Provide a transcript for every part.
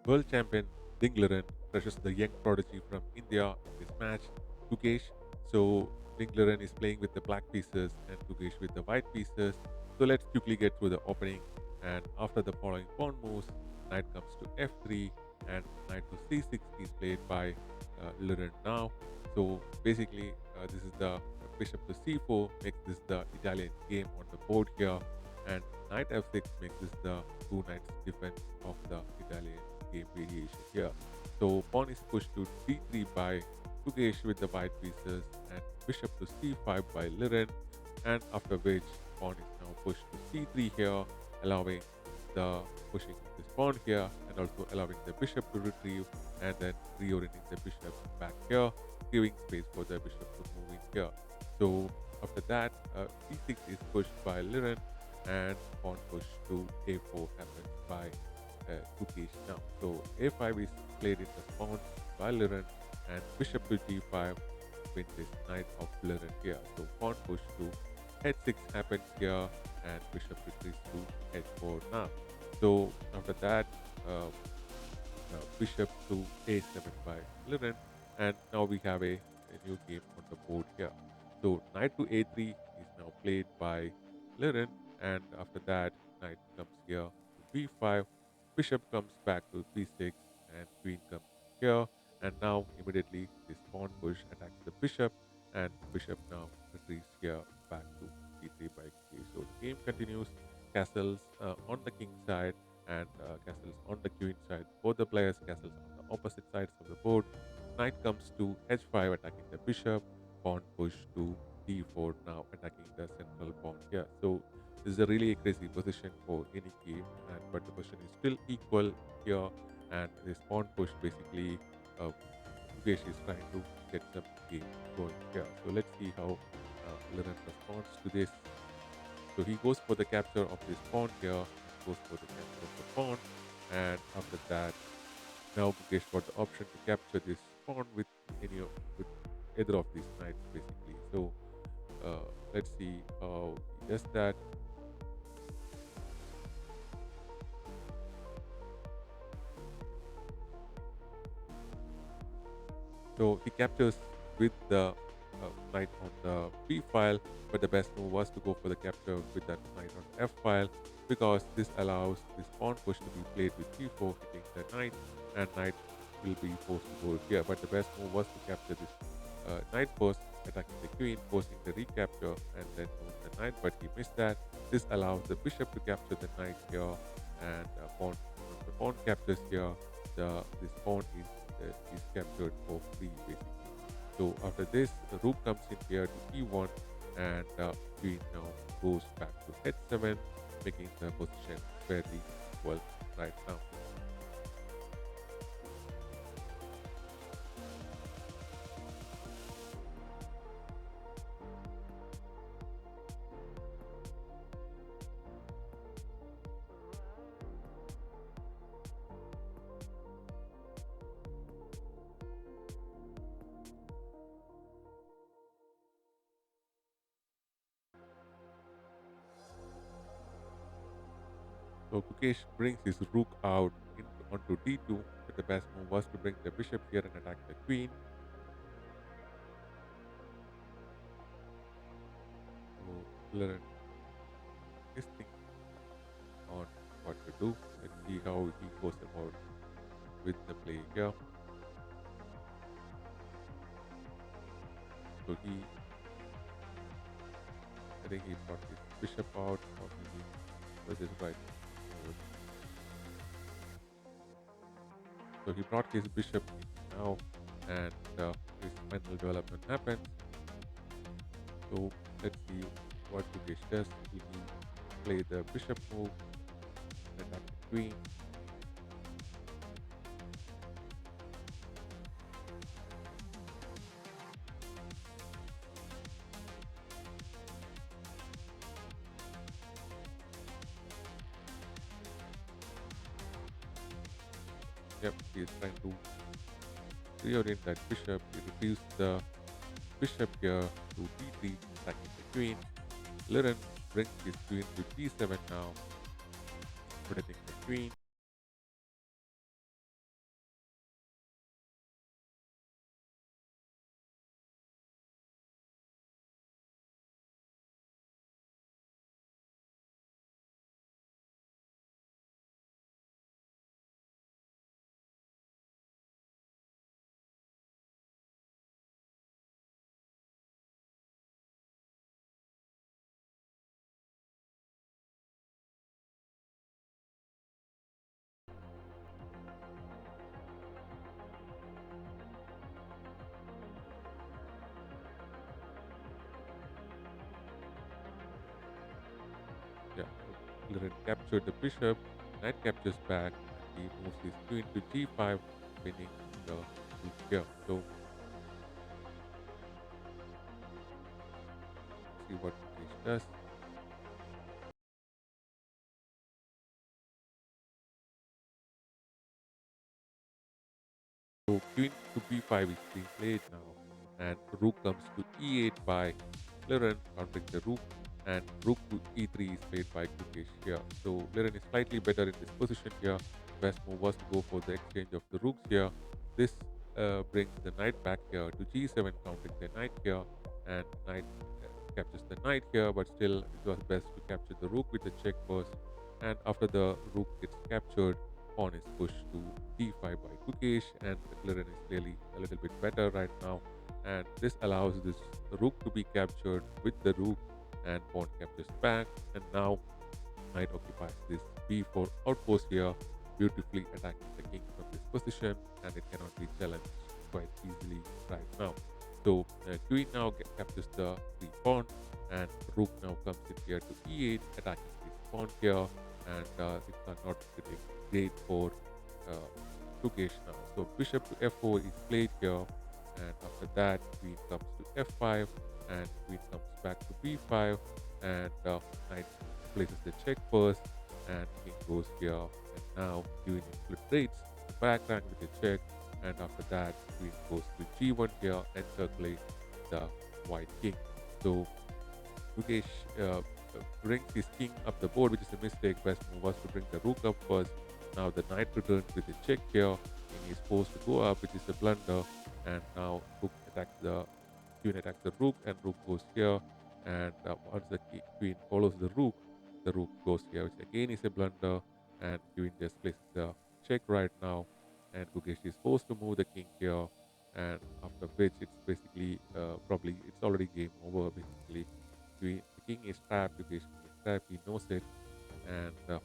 World champion Liren crushes the young prodigy from India in this match, Gukesh. So Liren is playing with the black pieces and Gukesh with the white pieces. So let's quickly get through the opening. And after the following pawn moves, knight comes to f3 and knight to c6 is played by Liren now. So basically, this is the bishop to c4 makes this the Italian game on the board here, and knight f6 makes this the two knights defense of the Italian game variation here. So pawn is pushed to d3 by Gukesh with the white pieces, and bishop to c5 by Liren, and after which pawn is now pushed to c3 here, allowing the pushing of this pawn here, and also allowing the bishop to retrieve, and then reorienting the bishop back here, giving space for the bishop to move in here. So after that, c6 is pushed by Liren, and pawn push to a4 happens by Gukesh now. So a5 is played in response by Liren, and bishop to g5 wins this knight of Liren here. So pawn push to h6 happens here, and bishop retreats to h4 now. So after that, bishop to a7 by Liren, and now we have a new game on the board here. So knight to a3 is now played by Liren, and after that, knight comes here to b5, bishop comes back to b6, and queen comes here, and now immediately this pawn push attacks the bishop, and bishop now retreats here back to d3 by k. So the game continues. Castles on the king side and castles on the queen side. Both the players castles on the opposite sides of the board. Knight comes to h5 attacking the bishop. Pawn push to d4 now attacking the central pawn here. So this is a really crazy position for any game, and but the position is still equal here. And this pawn push basically, Gukesh is trying to get some game going here. So let's see how Liren responds to this. So he goes for the capture of this pawn here, goes for the capture of the pawn, and after that, now Gukesh got the option to capture this pawn with with either of these knights basically. So let's see how he does that. So he captures with the knight on the b file, but the best move was to go for the capture with that knight on f file, because this allows this pawn push to be played with c4, hitting the knight, and knight will be forced to go here. But the best move was to capture this knight first, attacking the queen, forcing the recapture, and then move the knight. But he missed that. This allows the bishop to capture the knight here, and once the pawn captures here, this pawn is captured for free basically. So after this, the rook comes in here to e1, and queen now goes back to h7, making the position fairly equal right now. So Gukesh brings his rook out onto d2, but the best move was to bring the bishop here and attack the queen. So Liren is thinking on what to do. Let's see how he goes about with the play here. So I think he brought his bishop out, or maybe with his right. So he brought his bishop in now, and his final development happens. So let's see what Gukesh does. Will he play the bishop move, attack the queen? Yep, he is trying to reorient that bishop. He retrieves the bishop here to d3, attacking the queen. Liren brings his queen to d7 now, protecting the queen. captured the bishop. Knight captures back, and he moves his queen to g5, winning the rook here. So see what Gukesh does. So queen to b5 is being played now, and rook comes to e8 by Liren, countering the rook, and rook to e3 is played by Gukesh here. So Liren is slightly better in this position here. Best move was to go for the exchange of the rooks here. This brings the knight back here to g7, countering the knight here, and knight captures the knight here, but still it was best to capture the rook with the check first. And after the rook gets captured, pawn is pushed to d5 by Gukesh, and Liren is clearly a little bit better right now. And this allows this rook to be captured with the rook, and pawn captures back. And now knight occupies this b4 outpost here, beautifully attacking the king from this position, and it cannot be challenged quite easily right now. So queen now captures the free pawn, and rook now comes in here to e8, attacking this pawn here, and things are not getting great for uh, Gukesh now. So bishop to f4 is played here, and after that queen comes to f5, and queen comes back to b5, and knight places the check first, and king goes here, and now queen infiltrates the back rank with a check, and after that queen goes to g1 here, encircling the white king. So Gukesh brings his king up the board, which is a mistake. Best move was to bring the rook up first. Now the knight returns with a check here. King is forced to go up, which is a blunder. And now rook attacks the queen attacks the rook, and rook goes here. And once the queen follows the rook goes here, which again is a blunder. And queen just places the check right now. And Gukesh is forced to move the king here. And after which it's basically probably it's already game over basically. The king is trapped, Gukesh is trapped, he knows it, and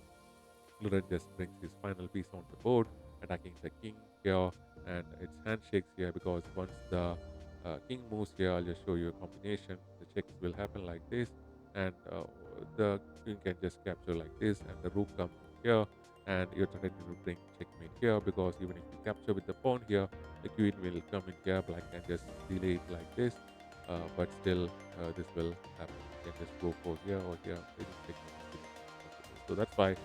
Liren just brings his final piece on the board, attacking the king here, and it's handshakes here because once the king moves here, I'll just show you a combination. The checks will happen like this, and the queen can just capture like this, and the rook comes here, and you're trying to bring checkmate here because even if you capture with the pawn here, the queen will come in here. Black can just delay it like this, but still this will happen. You can just go for here or here. Any checkmate is possible. So that's why.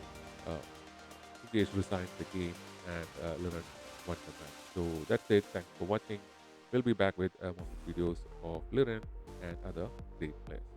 Gukesh resigned the game and Liren won the match. So that's it. Thanks for watching. We'll be back with more videos of Liren and other great players.